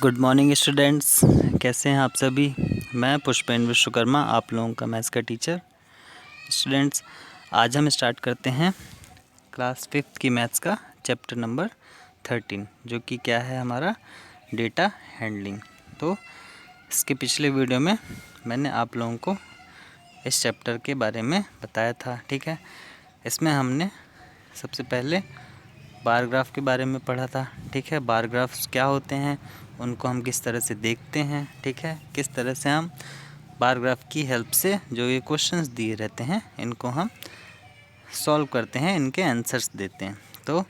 Good morning students, कैसे हैं आप सभी। मैं पुष्पेंद्र विश्वकर्मा, आप लोगों का मैथ्स का टीचर। स्टूडेंट्स, आज हम स्टार्ट करते हैं क्लास 5th की मैथ्स का चैप्टर नंबर 13, जो कि क्या है हमारा डेटा हैंडलिंग। तो इसके पिछले वीडियो में मैंने आप लोगों को इस चैप्टर के बारे में बताया था, ठीक है। इसमें हमने सबसे पहले बार ग्राफ के बारे में पढ़ा था, ठीक है। बार ग्राफ्स क्या होते हैं, उनको हम किस तरह से देखते हैं, ठीक है। किस तरह से हम बार ग्राफ की हेल्प से जो ये क्वेश्चंस दिए रहते हैं इनको हम सॉल्व करते हैं, इनके आंसर्स देते हैं। तो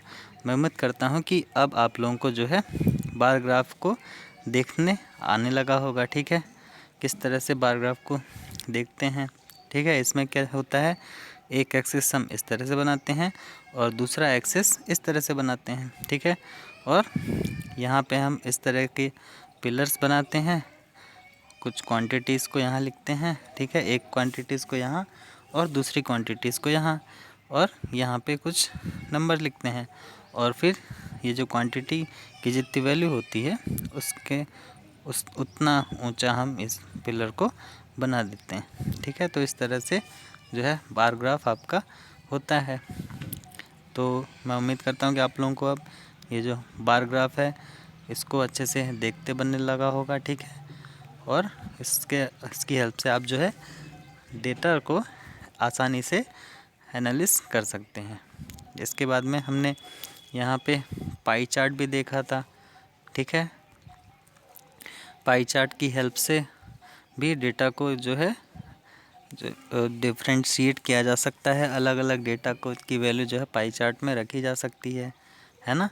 मैं उम्मीद करता हूँ कि अब आप लोगों को जो है बार ग्राफ को देखने आने लगा होगा, ठीक है। किस तरह से बार ग्राफ को देखते हैं, ठीक है। इसमें क्या होता है, एक एक्सिस हम इस तरह से बनाते हैं और दूसरा एक्सिस इस तरह से बनाते हैं, ठीक है। और यहाँ पे हम इस तरह के पिलर्स बनाते हैं, कुछ क्वांटिटीज़ को यहाँ लिखते हैं, ठीक है। एक क्वांटिटीज़ को यहाँ और दूसरी क्वांटिटीज़ को यहाँ, और यहाँ पे कुछ नंबर लिखते हैं। और फिर ये जो क्वांटिटी की जितनी वैल्यू होती है उसके उतना ऊंचा हम इस पिलर को बना देते हैं, ठीक है। तो इस तरह से जो है बार ग्राफ आपका होता है। तो मैं उम्मीद करता हूँ कि आप लोगों को अब ये जो बार ग्राफ है इसको अच्छे से देखते बनने लगा होगा, ठीक है। और इसकी हेल्प से आप जो है डेटा को आसानी से एनालिस कर सकते हैं। इसके बाद में हमने यहाँ पे पाई चार्ट भी देखा था, ठीक है। पाई चार्ट की हेल्प से भी डेटा को जो है डिफरेंशिएट किया जा सकता है, अलग अलग डेटा को की वैल्यू जो है पाई चार्ट में रखी जा सकती है ना।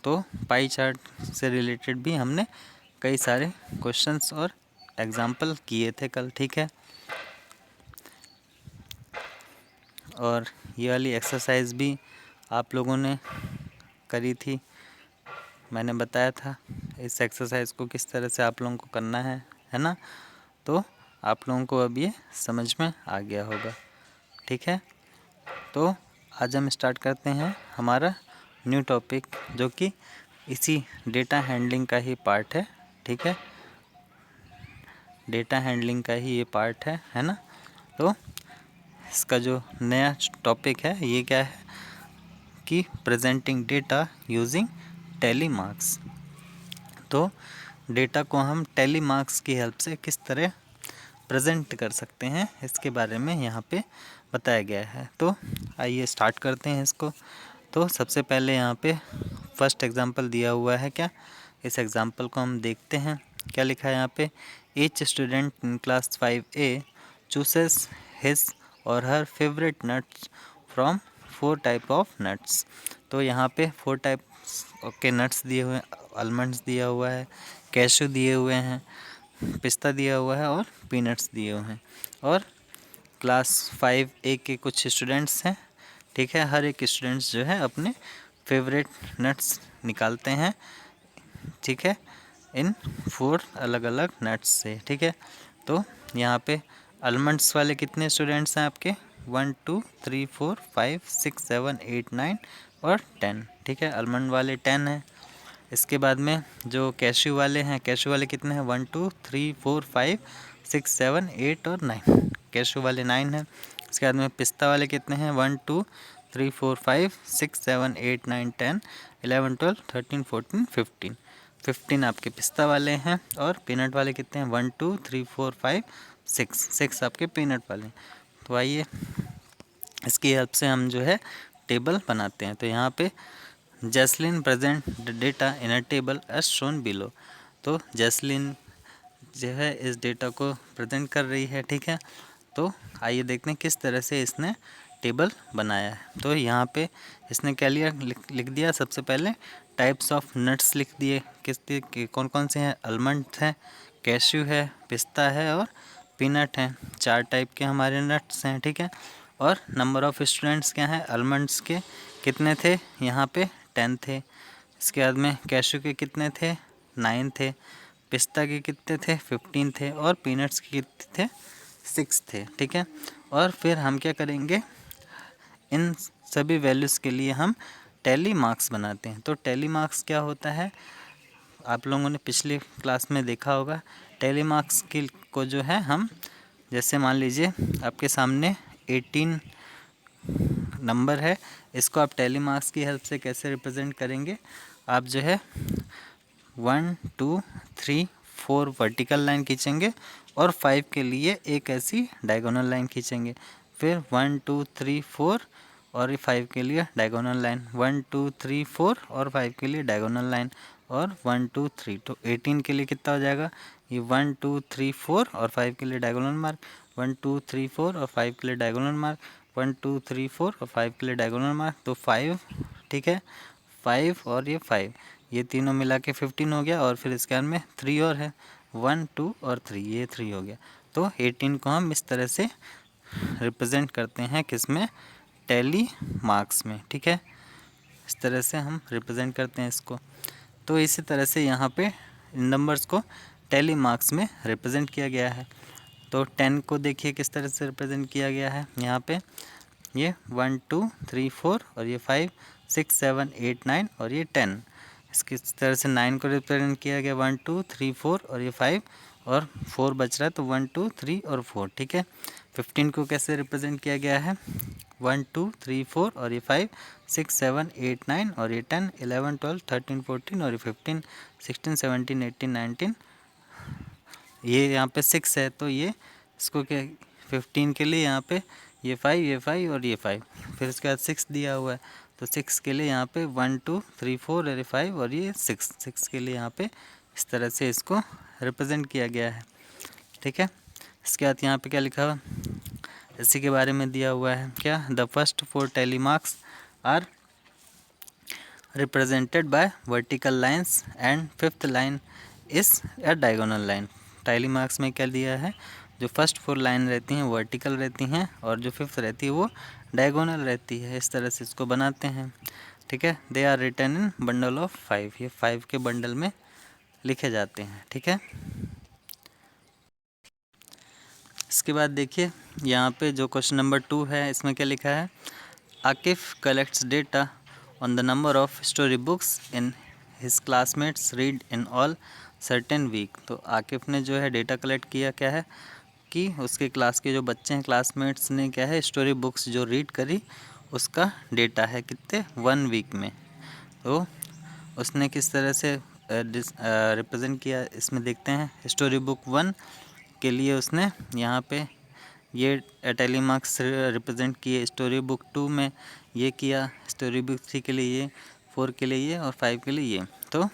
तो पाई चार्ट से रिलेटेड भी हमने कई सारे क्वेश्चंस और एग्जाम्पल किए थे कल, ठीक है। और ये वाली एक्सरसाइज भी आप लोगों ने करी थी, मैंने बताया था इस एक्सरसाइज को किस तरह से आप लोगों को करना है ना। तो आप लोगों को अब ये समझ में आ गया होगा, ठीक है। तो आज हम स्टार्ट करते हैं हमारा न्यू टॉपिक, जो कि इसी डेटा हैंडलिंग का ही पार्ट है, ठीक है। डेटा हैंडलिंग का ही ये पार्ट है ना। तो इसका जो नया टॉपिक है ये क्या है कि presenting data using tally marks. तो डेटा को हम टैली मार्क्स की हेल्प से किस तरह प्रेजेंट कर सकते हैं इसके बारे में यहाँ पे बताया गया है। तो आइए स्टार्ट करते हैं इसको। तो सबसे पहले यहाँ पे फर्स्ट एग्जांपल दिया हुआ है, क्या इस एग्जांपल को हम देखते हैं। क्या लिखा है यहाँ पे, each student in class 5A chooses his or her favourite nuts from 4 type of nuts. तो यहाँ पे 4 टाइप के नट्स दिए हुए हैं, आलमंड्स दिया हुआ है, कैशू दिए हुए हैं, पिस्ता दिया हुआ है और पीनट्स दिए हुए हैं। और क्लास 5A के कुछ स्टूडेंट्स हैं, ठीक है। हर एक स्टूडेंट्स जो है अपने फेवरेट नट्स निकालते हैं, ठीक है, इन 4 अलग अलग नट्स से, ठीक है। तो यहाँ पे आलमंड्स वाले कितने स्टूडेंट्स हैं आपके, 1 2 3 4 5 6 7 8 9 और 10, ठीक है। आलमंड वाले 10 हैं। इसके बाद में जो कैशू वाले हैं, कैशू वाले कितने हैं, 1 2 3 4 5 6 7 8 और 9, कैशू वाले 9 हैं। इसके बाद में पिस्ता वाले कितने हैं, 1 2 3 4 5 6 7 8 9 10 11 12 13 14 15, 15 आपके पिस्ता वाले हैं। और पीनट वाले कितने हैं, 1 2 3 4 5 6 आपके पीनट वाले हैं। तो आइए इसकी हेल्प से हम जो है टेबल बनाते हैं। तो यहाँ पे Jaslyn present the data in a table as shown below. तो जैस्लिन जो है इस डेटा को प्रेजेंट कर रही है, ठीक है। तो आइए देखते हैं किस तरह से इसने टेबल बनाया है। तो यहाँ पे इसने क्या लिया, लिख दिया सबसे पहले टाइप्स ऑफ नट्स लिख दिए, कौन कौन से हैं, आलमंड हैं, कैश्यू है, पिस्ता है और पीनट हैं। 4 टाइप के हमारे नट्स हैं, ठीक है। और नंबर ऑफ़ स्टूडेंट्स क्या हैं, आलमंड्स के कितने थे, यहाँ पे 10 थे। इसके बाद में कैश्यू के कितने थे, 9 थे। पिस्ता के कितने थे, 15 थे। और पीनट्स के कितने थे, 6 थे, ठीक है। और फिर हम क्या करेंगे, इन सभी वैल्यूज़ के लिए हम टैली मार्क्स बनाते हैं। तो टैली मार्क्स क्या होता है, आप लोगों ने पिछली क्लास में देखा होगा, टैली मार्क्स की को जो है हम, जैसे मान लीजिए आपके सामने 18 नंबर है, इसको आप टैली मार्क्स की हेल्प से कैसे रिप्रेजेंट करेंगे। आप जो है 1 2 3 4 वर्टिकल लाइन खींचेंगे और 5 के लिए एक ऐसी डायगोनल लाइन खींचेंगे। फिर 1 2 3 4 और 5 के लिए डायगोनल लाइन, 1 2 3 4 और 5 के लिए डायगोनल लाइन, और 1 2 3। तो 18 के लिए कितना हो जाएगा, ये 1 2 3 4 और 5 के लिए डायगोनल मार्क, 1 2 3 4 और 5 के लिए डायगोनल मार्क, 1 2 3 4 और 5 के लिए डायगोनल मार्क। तो 5, ठीक है, 5 और ये 5, ये तीनों मिला के 15 हो गया। और फिर इसके बाद में 3 और है, 1 2 और 3, ये 3 हो गया। तो 18 को हम इस तरह से रिप्रेजेंट करते हैं, किस में, टैली मार्क्स में, ठीक है। इस तरह से हम रिप्रेजेंट करते हैं इसको। तो इसी तरह से यहाँ पे इन नंबर्स को टैली मार्क्स में रिप्रेजेंट किया गया है। तो 10 को देखिए किस तरह से रिप्रेजेंट किया गया है। यहाँ पे ये 1 2 3 4 और ये 5 6 7 8 9 और ये 10। इसकी तरह से 9 को रिप्रेजेंट किया गया 1 2 3 4 और ये 5 और 4 बच रहा है, तो 1 2 3 और 4, ठीक है। 15 को कैसे रिप्रेजेंट किया गया है, 1 2 3 4 और ये 5 6 7 8 9 और ये 10 11 12 13 14 और ये 15 16 17 18 19, ये यहाँ पे 6 है, तो ये इसको क्या, 15 के लिए यहाँ पे ये 5 और ये 5, फिर इसके बाद 6 दिया हुआ है, तो 6 के लिए यहाँ पे 1 2 3 4 और ये 5 और ये 6 के लिए यहाँ पे इस तरह से इसको रिप्रेजेंट किया गया है, ठीक है। इसके बाद यहाँ पे क्या लिखा हुआ, इसी के बारे में दिया हुआ है क्या, the first 4 tally marks are represented by vertical lines and fifth line is a diagonal line. Tally marks में क्या दिया है, जो फर्स्ट 4 लाइन रहती हैं वर्टिकल रहती हैं और जो फिफ्थ रहती है वो डायगोनल रहती है। इस तरह से इसको बनाते हैं, ठीक है। They are written in bundle of 5, ये 5 के बंडल में लिखे जाते हैं, ठीक है। इसके बाद देखिए यहाँ पे जो क्वेश्चन नंबर 2 है, इसमें क्या लिखा है, Akif collects data on the number of story books in his classmates read in all certain week. तो आकिफ ने जो है डेटा कलेक्ट किया, क्या है कि उसके क्लास के जो बच्चे हैं क्लासमेट्स ने क्या है स्टोरी बुक्स जो रीड करी, उसका डेटा है कितने, 1 वीक में। तो उसने किस तरह से रिप्रेजेंट किया, इसमें देखते हैं। स्टोरी बुक 1 के लिए उसने यहाँ पे ये टैली मार्क्स रिप्रेजेंट किए, स्टोरी बुक 2 में ये किया, स्टोरी बुक 3 के लिए ये, 4 के लिए ये और 5 के लिए ये। तो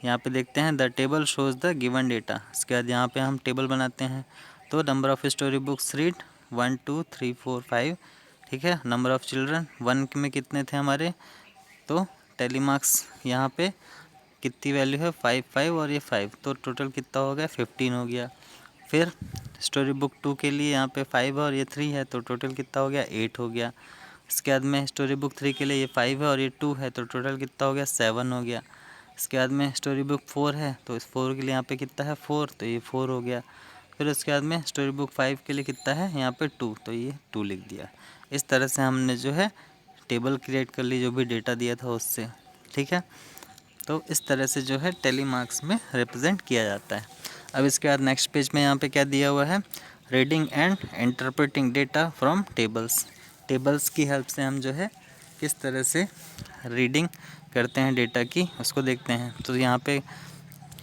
यहाँ पे देखते हैं the table shows the given data. इसके बाद यहाँ पे हम टेबल बनाते हैं। तो number of story books read 1 2 3 4 5, ठीक है। नंबर ऑफ़ चिल्ड्रन 1 में कितने थे हमारे, तो टैली मार्क्स यहाँ पे कितनी वैल्यू है, 5 5 और ये 5, तो टोटल कितना हो गया, 15 हो गया। फिर स्टोरी बुक 2 के लिए यहाँ पे 5 और ये 3 है, तो टोटल कितना हो गया, 8 हो गया। इसके बाद में स्टोरी बुक 3 के लिए ये 5 है और ये 2 है, तो टोटल कितना हो गया, 7 हो गया। इसके बाद में स्टोरी बुक 4 है, तो इस 4 के लिए यहाँ पे कितना है, 4, तो ये 4 हो गया। फिर उसके बाद में स्टोरी बुक 5 के लिए कितना है यहाँ पे 2, तो ये 2 लिख दिया। इस तरह से हमने जो है टेबल क्रिएट कर ली जो भी डेटा दिया था उससे, ठीक है। तो इस तरह से जो है टैली मार्क्स में रिप्रेजेंट किया जाता है। अब इसके बाद नेक्स्ट पेज में यहाँ पे क्या दिया हुआ है, reading and interpreting data from tables. Tables की हेल्प से हम जो है किस तरह से रीडिंग करते हैं डेटा की, उसको देखते हैं। तो यहाँ पे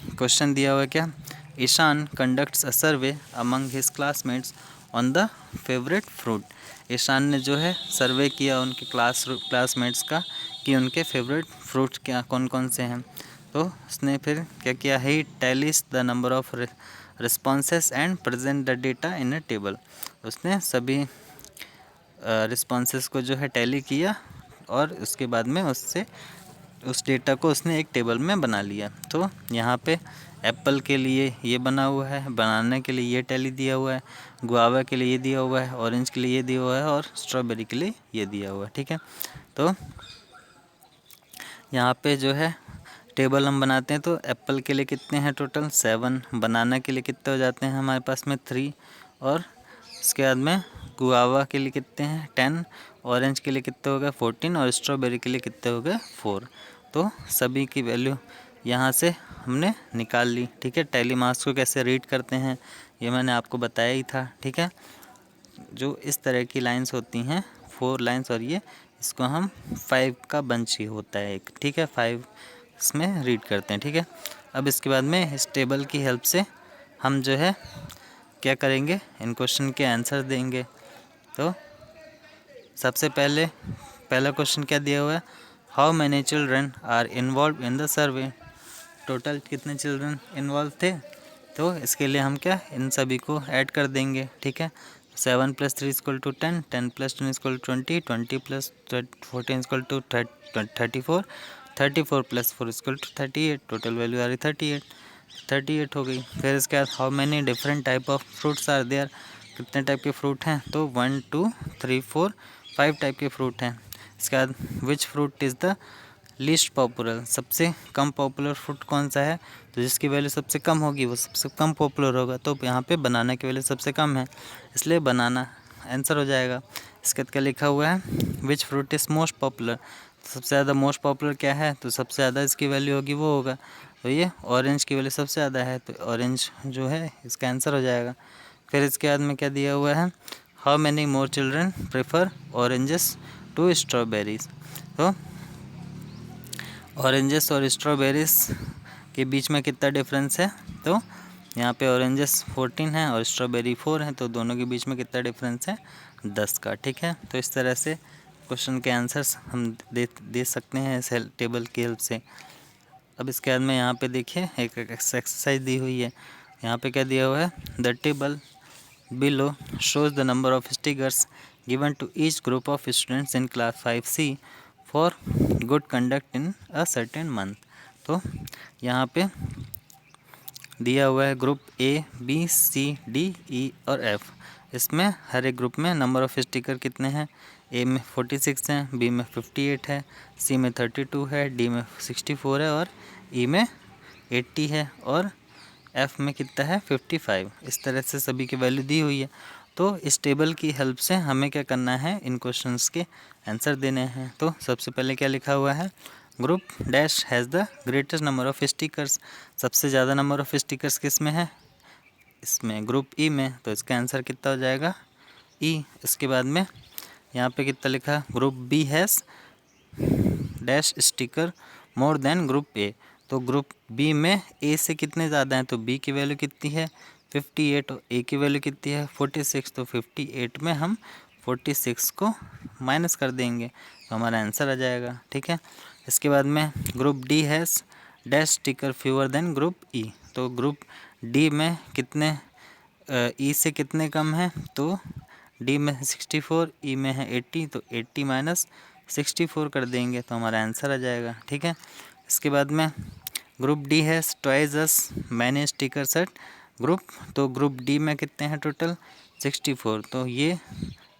क्वेश्चन दिया हुआ है क्या, Ishan conducts a survey among his classmates on the favourite fruit. Ishan ने जो है सर्वे किया उनके क्लासमेट्स का कि उनके फेवरेट फ्रूट क्या कौन कौन से हैं। तो उसने फिर क्या किया है, tallies the number of responses and present the data in a table. उसने सभी रिस्पॉन्सेस को जो है टैली किया और उसके बाद में उससे उस डेटा को उसने एक टेबल में बना लिया। तो यहाँ पे एप्पल के लिए ये बना हुआ है, बनाने के लिए ये टैली दिया हुआ है, गुआवा के लिए ये दिया हुआ है, ऑरेंज के लिए ये दिया हुआ है और स्ट्रॉबेरी के लिए ये दिया हुआ है, ठीक है। तो यहाँ पे जो है टेबल हम बनाते हैं, तो एप्पल के लिए कितने हैं टोटल 7, बनाना के लिए कितने हो जाते हैं हमारे पास में 3, और इसके बाद में गुआवा के लिए कितने हैं 10, ऑरेंज के लिए कितने हो गए 14 और स्ट्रॉबेरी के लिए कितने हो गए 4। तो सभी की वैल्यू यहाँ से हमने निकाल ली। ठीक है, टैली मार्क्स को कैसे रीड करते हैं ये मैंने आपको बताया ही था। ठीक है, जो इस तरह की लाइंस होती हैं 4 लाइंस, और ये इसको हम 5 का बंच ही होता है एक। ठीक है, 5 इसमें रीड करते हैं। ठीक है, अब इसके बाद में इस टेबल की हेल्प से हम जो है क्या करेंगे, इन क्वेश्चन के आंसर देंगे। तो सबसे पहला क्वेश्चन क्या दिया हुआ है, how many children are involve in the survey. Total कितने चिल्ड्रन इन्वॉल्व थे, तो इसके लिए हम क्या इन सभी को ऐड कर देंगे। ठीक है, 7 + 3 = 10, 10 + 10 = 20, 20 + 14 = 34, 34 + 4 = 38, टोटल वैल्यू आ रही 38 हो गई। फिर इसके बाद how many different type of fruits are there, कितने टाइप के फ्रूट हैं, तो 1 2 3 4 5 टाइप के फ्रूट हैं। इसके बाद which fruit is the least popular, सबसे कम पॉपुलर फ्रूट कौन सा है, तो जिसकी वैल्यू सबसे कम होगी वो सबसे कम पॉपुलर होगा। तो यहाँ पे बनाना की वैल्यू सबसे कम है, इसलिए बनाना आंसर हो जाएगा। इसके बाद क्या लिखा हुआ है, which fruit is most popular, सबसे ज़्यादा मोस्ट पॉपुलर क्या है, तो सबसे ज़्यादा इसकी वैल्यू होगी वो होगा। तो ये ऑरेंज की वैल्यू सबसे ज़्यादा है, तो ऑरेंज जो है इसका आंसर हो जाएगा। फिर इसके बाद में क्या दिया हुआ है, how many more children prefer oranges to strawberries. तो ऑरेंजेस और स्ट्रॉबेरीज के बीच में कितना डिफरेंस है, तो यहाँ पे ऑरेंजेस 14 है और स्ट्रॉबेरी 4 है, तो दोनों के बीच में कितना डिफरेंस है, 10 का। ठीक है, तो इस तरह से क्वेश्चन के आंसर्स हम दे सकते हैं इस टेबल की हेल्प से। अब इसके बाद में यहाँ पे देखिए एक एक्सरसाइज दी हुई है। यहाँ पे क्या दिया हुआ है, the table below shows the number of stickers given to each group of students in class 5C for good conduct in a certain month. तो यहाँ पे दिया हुआ है group A, B, C, D, E और F। इसमें हर एक group में नंबर ऑफ़ स्टिकर कितने हैं, A में 46 हैं, B में 58 है, C में 32 है, D में 64 है और E में 80 है और F में कितना है 55। इस तरह से सभी की वैल्यू दी हुई है। तो इस टेबल की हेल्प से हमें क्या करना है, इन क्वेश्चंस के आंसर देने हैं। तो सबसे पहले क्या लिखा हुआ है, group dash has the greatest number of stickers, सबसे ज़्यादा नंबर ऑफ़ स्टिकर्स किस में है, इसमें ग्रुप ई में, तो इसका आंसर कितना हो जाएगा ई। इसके बाद में यहाँ पे कितना लिखा, group B has dash sticker more than group A, तो ग्रुप बी में ए से कितने ज़्यादा हैं, तो बी की वैल्यू कितनी है 58 और ए की वैल्यू कितनी है 46, तो 58 में हम 46 को माइनस कर देंगे तो हमारा आंसर आ जाएगा। ठीक है, इसके बाद में group D has dash sticker fewer than group ई, तो ग्रुप डी में कितने ई से कितने कम है, तो डी में 64, ई में है 80, तो 80 माइनस 64 कर देंगे तो हमारा आंसर आ जाएगा। ठीक है, इसके बाद में ग्रुप डी है twice us many sticker set group, तो ग्रुप डी में कितने हैं टोटल 64, तो ये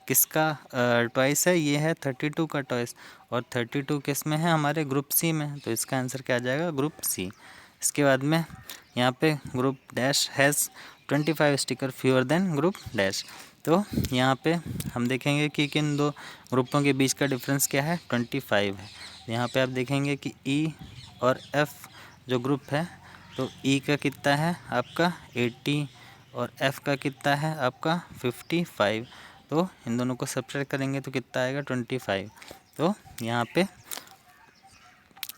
किसका ट्वाइस है, ये है 32 का ट्वाइस, और 32 किस में है हमारे ग्रुप सी में, तो इसका आंसर क्या आ जाएगा ग्रुप सी। इसके बाद में यहाँ पे group dash has 25 sticker fewer than group dash, तो यहाँ पे हम देखेंगे कि किन दो ग्रुपों के बीच का डिफरेंस क्या है 25 है। यहाँ पे आप देखेंगे कि ई और एफ़ जो ग्रुप है, तो ई का कितना है आपका 80 और एफ़ का कितना है आपका 55, तो इन दोनों को सब्ट्रैक्ट करेंगे तो कितना आएगा 25, तो यहाँ पे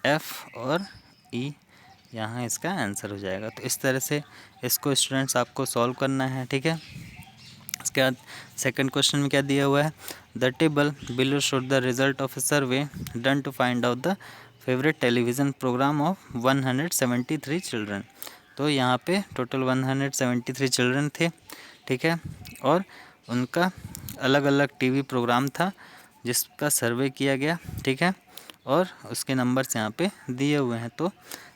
एफ़ और ई यहाँ इसका आंसर हो जाएगा। तो इस तरह से इसको स्टूडेंट्स आपको सॉल्व करना है। ठीक है, इसके बाद सेकंड क्वेश्चन में क्या दिया हुआ है, the table below showed the result of a survey done to find out the favourite television programme of 173 children. तो यहाँ पे टोटल 173 चिल्ड्रन थे। ठीक है, और उनका अलग अलग टीवी प्रोग्राम था जिसका सर्वे किया गया। ठीक है, और उसके नंबर्स यहाँ पे दिए हुए हैं। तो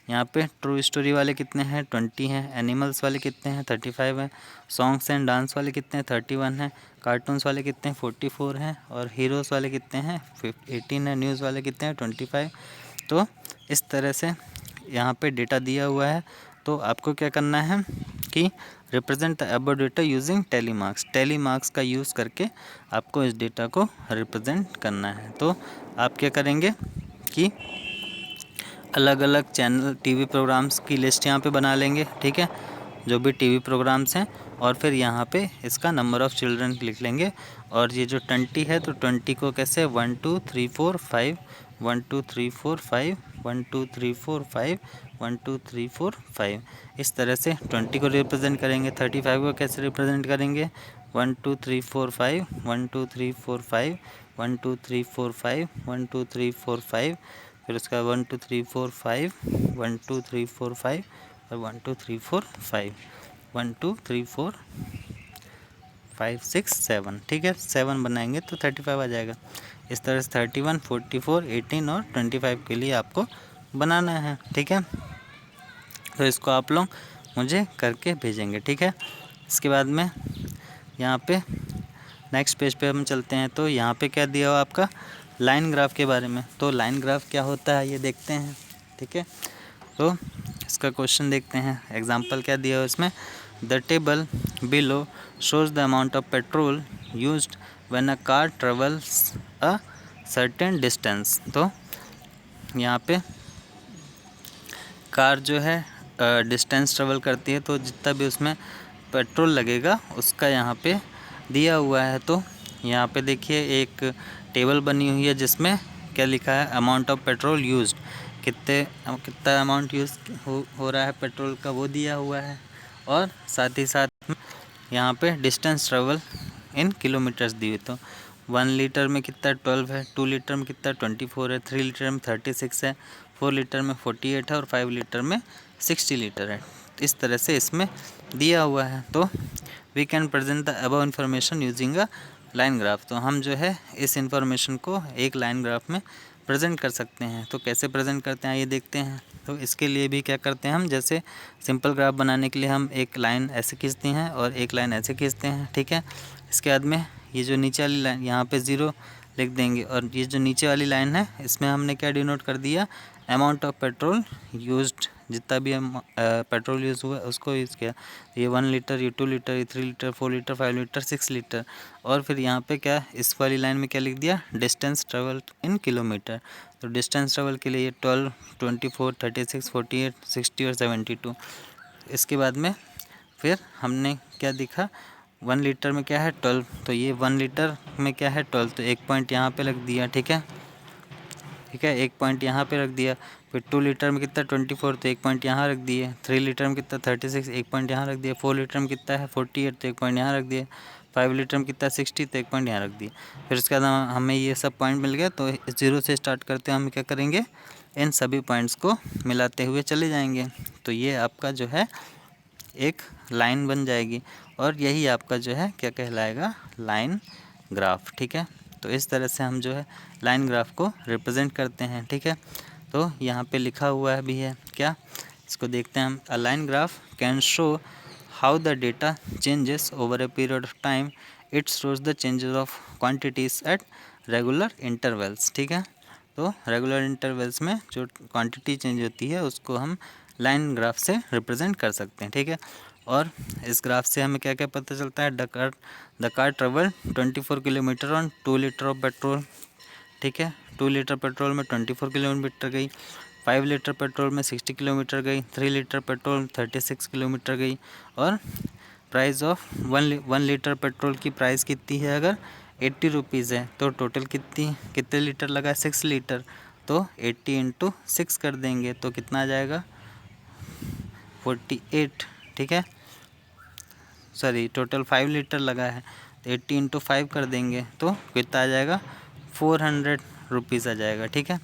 यहाँ पे ट्रू स्टोरी वाले कितने हैं 20 हैं, एनिमल्स वाले कितने हैं 35 हैं, सॉन्ग्स एंड डांस वाले कितने हैं 31 हैं, कार्टून्स वाले कितने हैं 44 हैं, और हीरोज़ वाले कितने हैं 18 हैं, न्यूज़ वाले कितने हैं 25। तो इस तरह से यहाँ पे डेटा दिया हुआ है। तो आपको क्या करना है कि represent the above data using tally marks, tally marks का यूज़ करके आपको इस डेटा को रिप्रेजेंट करना है। तो आप क्या करेंगे कि अलग अलग चैनल टीवी प्रोग्राम्स की लिस्ट यहाँ पे बना लेंगे, ठीक है, जो भी टीवी प्रोग्राम्स हैं, और फिर यहाँ पे इसका नंबर ऑफ़ चिल्ड्रन लिख लेंगे। और ये जो 20 है तो 20 को कैसे 1 2 3 4 5 1 2 3 4 5 1 2 3 4 5 1 2 3 4 5 इस तरह से 20 को रिप्रेजेंट करेंगे। 35 को कैसे रिप्रेजेंट करेंगे 1 2 3 4 5 1 2 3 4 5 1 2 3 4 5 1 2 3 4 5 फिर उसका 1 2 3 4 5 1 2 3 4 5 और 1 2 3 4 5 1 2 3 4 5 6 7, ठीक है, 7 बनाएंगे तो 35 आ जाएगा। इस तरह से 31 44 18 और 25 के लिए आपको बनाना है, ठीक है। तो इसको आप लोग मुझे करके भेजेंगे, ठीक है। इसके बाद में यहाँ पे नेक्स्ट पेज पे हम चलते हैं। तो यहाँ पे क्या दिया हुआ आपका लाइन ग्राफ के बारे में। तो लाइन ग्राफ क्या होता है ये देखते हैं, ठीक है। तो इसका क्वेश्चन देखते हैं, एग्जांपल क्या दिया है इसमें। The table below shows the amount of petrol used when a car travels a certain distance. तो यहाँ पे कार जो है डिस्टेंस ट्रेवल करती है तो जितना भी उसमें पेट्रोल लगेगा उसका यहाँ पे दिया हुआ है। तो यहाँ पे देखिए एक टेबल बनी हुई है जिसमें क्या लिखा है अमाउंट ऑफ पेट्रोल यूज्ड, कितना अमाउंट यूज़ हो रहा है पेट्रोल का वो दिया हुआ है, और साथ ही साथ यहाँ पे डिस्टेंस ट्रेवल इन किलोमीटर्स दी हुई। तो 1 लीटर में कितना 12 है, 2 लीटर में कितना 24 है, 3 लीटर में 36 है, 4 लीटर में 48 है और 5 लीटर में 60 लीटर है। इस तरह से इसमें दिया हुआ है। तो we can present the above information using a line graph. तो हम जो है इस इंफॉर्मेशन को एक लाइन ग्राफ में प्रेजेंट कर सकते हैं। तो कैसे प्रेजेंट करते हैं ये देखते हैं। तो इसके लिए भी क्या करते हैं हम, जैसे सिंपल ग्राफ बनाने के लिए हम एक लाइन ऐसे खींचते हैं और एक लाइन ऐसे खींचते हैं, ठीक है। इसके बाद में ये जो नीचे वाली लाइन यहाँ पे 0 लिख देंगे, और ये जो नीचे वाली लाइन है इसमें हमने क्या डिनोट कर दिया अमाउंट ऑफ पेट्रोल यूज्ड, जितना भी हम पेट्रोल यूज़ हुआ उसको यूज़ किया। ये 1 लीटर, ये 2 लीटर, ये 3 लीटर, 4 लीटर, 5 लीटर, 6 लीटर। और फिर यहाँ पे क्या इस वाली लाइन में क्या लिख दिया डिस्टेंस ट्रेवल इन किलोमीटर। तो डिस्टेंस ट्रेवल के लिए ये 12 24 36 48 60 और 72। इसके बाद में फिर हमने क्या दिखा 1 लीटर में क्या है 12, तो ये 1 लीटर में क्या है 12, तो एक पॉइंट यहाँ पे रख दिया, ठीक है, ठीक है, एक पॉइंट यहाँ पे रख दिया। फिर 2 लीटर में कितना 24, तो एक पॉइंट यहाँ रख दिए। 3 लीटर में कितना 36, एक पॉइंट यहाँ रख दिया। 4 लीटर में कितना है 48, तो एक पॉइंट यहाँ रख दिए। 5 लीटर में कितना 60, तो एक पॉइंट यहाँ रख दिए। फिर उसके बाद हमें ये सब पॉइंट मिल गया। तो 0 से स्टार्ट करते हैं हम क्या करेंगे इन सभी पॉइंट्स को मिलाते हुए चले जाएंगे। तो ये आपका जो है एक लाइन बन जाएगी, और यही आपका जो है क्या कहलाएगा लाइन ग्राफ, ठीक है। तो इस तरह से हम जो है लाइन ग्राफ को रिप्रेजेंट करते हैं, ठीक है। तो यहाँ पे लिखा हुआ भी है क्या, इसको देखते हैं हम। अ line graph can show how the data changes over a period of time. It shows the changes of quantities at regular intervals, ठीक है। तो रेगुलर इंटरवल्स में जो क्वांटिटी चेंज होती है उसको हम लाइन ग्राफ से रिप्रेजेंट कर सकते हैं, ठीक है। और इस ग्राफ से हमें क्या क्या पता चलता है, the car travel 24 kilometre on 2 litre of petrol, ठीक है। 2 लीटर पेट्रोल में 24 किलोमीटर गई। 5 लीटर पेट्रोल में 60 किलोमीटर गई। 3 लीटर पेट्रोल 36 किलोमीटर गई। और प्राइस ऑफ 1 लीटर पेट्रोल की प्राइस कितनी है, अगर 80 रुपीज़ है, तो टोटल कितने लीटर लगा 6 लीटर। तो 80 इंटू 6 कर देंगे तो कितना आ जाएगा 48, ठीक है। सॉरी टोटल 5 लीटर लगा है तो 80 इंटू 5 कर देंगे तो कितना आ जाएगा 400 रुपीज़ आ जाएगा, ठीक है।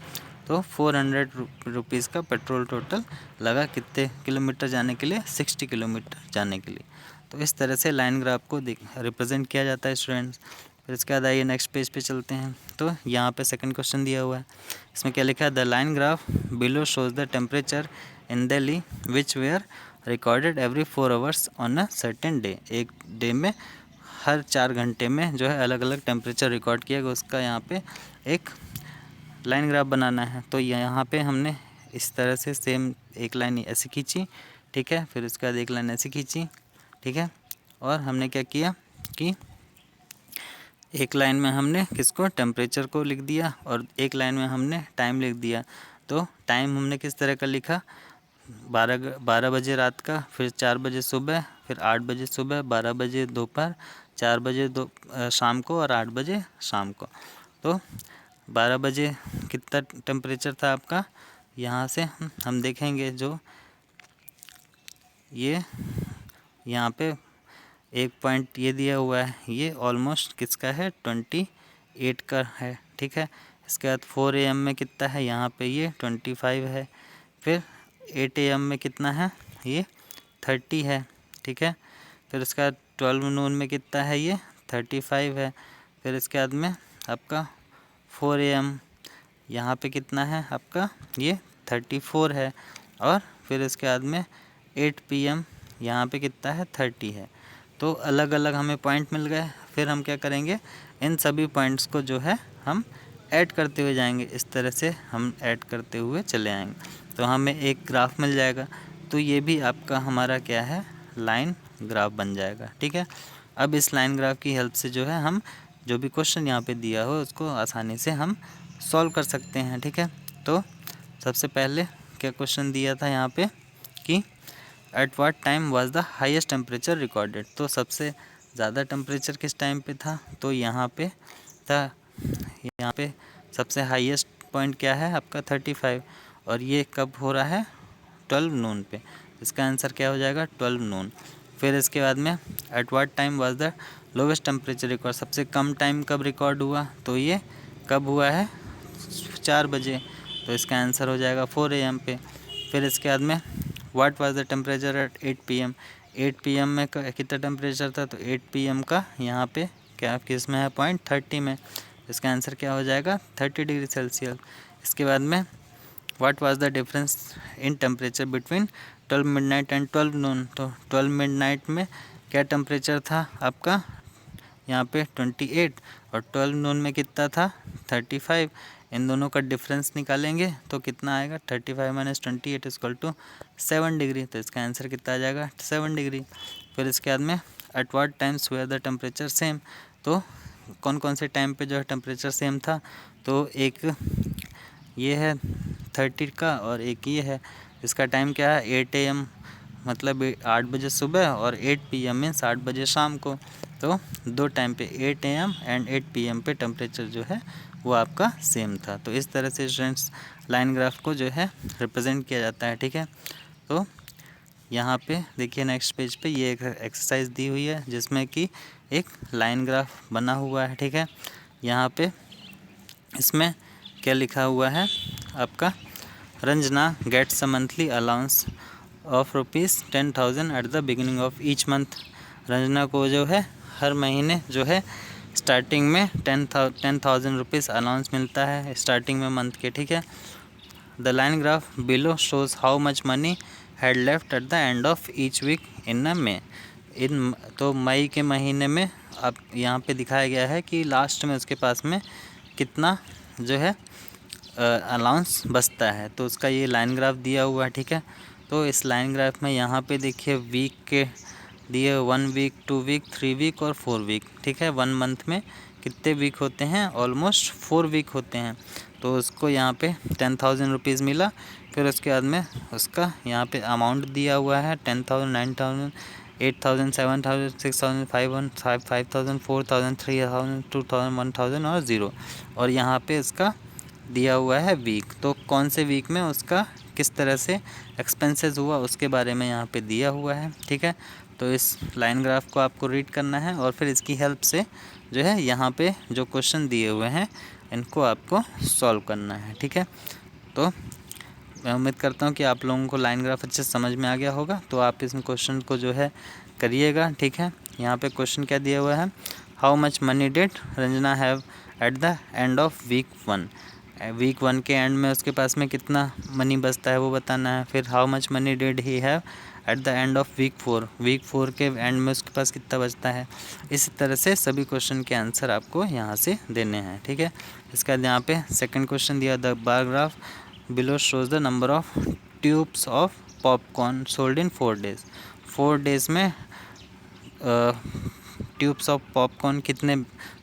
तो 400 रुपीज़ का पेट्रोल टोटल लगा कितने किलोमीटर जाने के लिए 60 किलोमीटर जाने के लिए। तो इस तरह से लाइन ग्राफ को रिप्रेजेंट किया जाता है स्टूडेंट्स। फिर इसके बाद आइए नेक्स्ट पेज पे चलते हैं। तो यहाँ पे सेकंड क्वेश्चन दिया हुआ है, इसमें क्या लिखा है, the line graph below shows the temperature in Delhi which were recorded every 4 hours on a certain day. एक डे में हर 4 घंटे में जो है अलग अलग टेम्परेचर रिकॉर्ड किया गया, उसका यहाँ पे एक लाइन ग्राफ बनाना है। तो यहाँ पे हमने इस तरह से सेम एक लाइन ऐसे खींची, ठीक है। फिर उसके बाद एक लाइन ऐसे खींची, ठीक है। और हमने क्या किया कि एक लाइन में हमने किसको टेम्परेचर को लिख दिया और एक लाइन में हमने टाइम लिख दिया। तो टाइम हमने किस तरह का लिखा, 12 बजे रात का, फिर 4 बजे सुबह, फिर 8 बजे सुबह, 12 बजे दोपहर, 4 बजे शाम को और 8 बजे शाम को। तो 12 बजे कितना टेम्परेचर था आपका, यहाँ से हम देखेंगे जो ये यहाँ पे एक पॉइंट ये दिया हुआ है, ये ऑलमोस्ट किसका है, 28 का है, ठीक है। इसके बाद 4 AM में कितना है, यहाँ पे ये 25 है। फिर 8 AM में कितना है, ये 30 है, ठीक है। फिर उसके बाद 12 नून में कितना है, ये 35 है। फिर इसके बाद में आपका 4 AM यहाँ पे कितना है आपका, ये 34 है। और फिर इसके बाद में 8 PM यहाँ पे कितना है, 30 है। तो अलग अलग हमें पॉइंट मिल गए। फिर हम क्या करेंगे, इन सभी पॉइंट्स को जो है हम ऐड करते हुए जाएंगे, इस तरह से हम ऐड करते हुए चले आएंगे तो हमें एक ग्राफ मिल जाएगा। तो ये भी आपका हमारा क्या है, लाइन ग्राफ बन जाएगा, ठीक है। अब इस लाइन ग्राफ की हेल्प से जो है हम जो भी क्वेश्चन यहाँ पे दिया हो उसको आसानी से हम सॉल्व कर सकते हैं, ठीक है। तो सबसे पहले क्या क्वेश्चन दिया था यहाँ पे कि at what time was the highest temperature recorded. तो सबसे ज़्यादा टेम्परेचर किस टाइम पे था, तो यहाँ पे था, यहाँ पे सबसे हाईएस्ट पॉइंट क्या है आपका 35, और ये कब हो रहा है, 12 नून पे। इसका आंसर क्या हो जाएगा, 12 नून। फिर इसके बाद में at what time was the lowest temperature record, सबसे कम टाइम कब रिकॉर्ड हुआ, तो ये कब हुआ है, 4 बजे। तो इसका आंसर हो जाएगा 4 AM पे। फिर इसके बाद में what was the temperature at 8 PM, 8 PM में कितना टेम्परेचर था, तो 8 PM का यहाँ पे क्या किस में है, पॉइंट 30 में। इसका आंसर क्या हो जाएगा, 30 डिग्री सेल्सियस। इसके बाद में what was the difference in temperature between 12 midnight and 12 नून। तो 12 मिडनाइट में क्या टेम्परेचर था आपका, यहाँ पे 28, और 12 नून में कितना था, 35। इन दोनों का डिफरेंस निकालेंगे तो कितना आएगा, 35 - 28 = 7 डिग्री। तो इसका आंसर कितना आ जाएगा, 7 डिग्री। फिर इसके बाद में at what times were the temperature same. तो कौन कौन से टाइम पे जो है टेम्परेचर सेम था, तो एक ये है 30 का और एक ये है। इसका टाइम क्या है, 8 AM मतलब 8 बजे सुबह, और 8 PM मीन्स 8 बजे शाम को। तो दो टाइम पे 8 AM एंड 8 PM पे टेम्परेचर जो है वो आपका सेम था। तो इस तरह से स्टूडेंट्स लाइन ग्राफ को जो है रिप्रेजेंट किया जाता है, ठीक है। तो यहाँ पे देखिए नेक्स्ट पेज पे ये एक एक्सरसाइज दी हुई है जिसमें कि एक लाइन ग्राफ बना हुआ है, ठीक है। यहाँ पे इसमें क्या लिखा हुआ है आपका, Ranjana gets a monthly allowance of ₹10,000 at the beginning of each month. Ranjana को जो है हर महीने जो है स्टार्टिंग में 10,000 रुपीज़ अलाउंस मिलता है स्टार्टिंग में मंथ के, ठीक है। The line graph below shows how much money had left at the end of each week in a May. तो मई के महीने में अब यहाँ पे दिखाया गया है कि लास्ट में उसके पास में कितना जो है अलाउंस बचता है। तो उसका ये लाइन ग्राफ दिया हुआ है, ठीक है। तो इस लाइन ग्राफ में यहाँ पे देखिए वीक के दिए 1 वीक, 2 वीक, 3 वीक और 4 वीक, ठीक है। 1 मंथ में कितने वीक होते हैं, ऑलमोस्ट 4 वीक होते हैं। तो उसको यहाँ पे 10,000 रुपीज़ मिला। फिर उसके बाद में उसका यहाँ पे अमाउंट दिया हुआ है 10,000, 9,000, 8,000, 7,000, 6,000, 5,000, 4,000, 3,000, 2,000, 1,000 और 0। और यहाँ पे इसका दिया हुआ है वीक, तो कौन से वीक में उसका किस तरह से एक्सपेंसेस हुआ उसके बारे में यहाँ पे दिया हुआ है, ठीक है। तो इस लाइन ग्राफ को आपको रीड करना है और फिर इसकी हेल्प से जो है यहाँ पे जो क्वेश्चन दिए हुए हैं इनको आपको सॉल्व करना है, ठीक है। तो मैं उम्मीद करता हूँ कि आप लोगों को लाइन ग्राफ अच्छे से समझ में आ गया होगा। तो आप इस क्वेश्चन को जो है करिएगा, ठीक है। यहाँ पे क्वेश्चन क्या दिया हुआ है, how much money did Ranjana have at the end of week 1। Week 1 के एंड में उसके पास में कितना मनी बचता है वो बताना है। फिर how much money did he have at the end of week 4, week 4 के एंड में उसके पास कितना बचता है। इसी तरह से सभी क्वेश्चन के आंसर आपको यहाँ से देने हैं, ठीक है। इसके बाद यहाँ पे सेकंड क्वेश्चन दिया, the bar graph below shows the number of tubes of popcorn sold in 4 days. 4 days में ट्यूब्स ऑफ पॉपकॉर्न कितने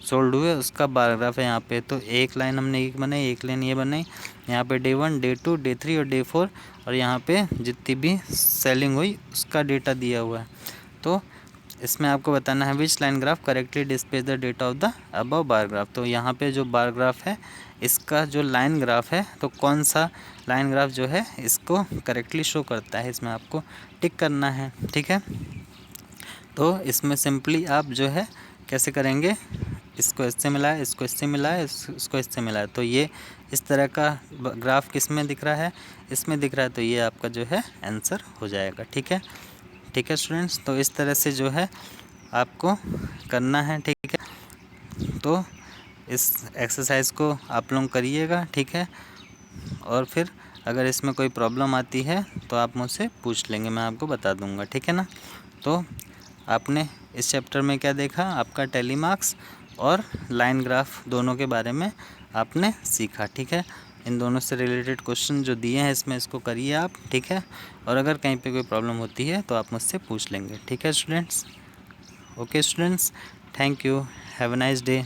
सोल्ड हुए उसका बार ग्राफ है यहाँ पे। तो एक लाइन हमने एक बनाई, एक लाइन ये बनाई, यहाँ पे डे 1, डे 2, डे 3 और डे 4, और यहाँ पे जितनी भी सेलिंग हुई उसका डेटा दिया हुआ है। तो इसमें आपको बताना है which line graph correctly displays the data of the above bar graph. तो यहाँ पे जो बार ग्राफ है इसका जो लाइन ग्राफ है, तो कौन सा लाइन ग्राफ जो है इसको करेक्टली शो करता है, इसमें आपको टिक करना है। ठीक है, तो इसमें सिंपली आप जो है कैसे करेंगे, इसको इससे मिलाए, इसको इससे मिलाए, इसको इससे मिलाए, तो ये इस तरह का ग्राफ किस में दिख रहा है, इसमें दिख रहा है, तो ये आपका जो है आंसर हो जाएगा। ठीक है, ठीक है स्टूडेंट्स, तो इस तरह से जो है आपको करना है। ठीक है, तो इस एक्सरसाइज को आप लोग करिएगा। ठीक है, और फिर अगर इसमें कोई प्रॉब्लम आती है तो आप मुझसे पूछ लेंगे, मैं आपको बता दूंगा। ठीक है ना, तो आपने इस चैप्टर में क्या देखा, आपका टैली मार्क्स और लाइन ग्राफ दोनों के बारे में आपने सीखा। ठीक है, इन दोनों से रिलेटेड क्वेश्चन जो दिए हैं इसमें इसको करिए आप। ठीक है, और अगर कहीं पे कोई प्रॉब्लम होती है तो आप मुझसे पूछ लेंगे। ठीक है students, okay students, thank you, have a nice day.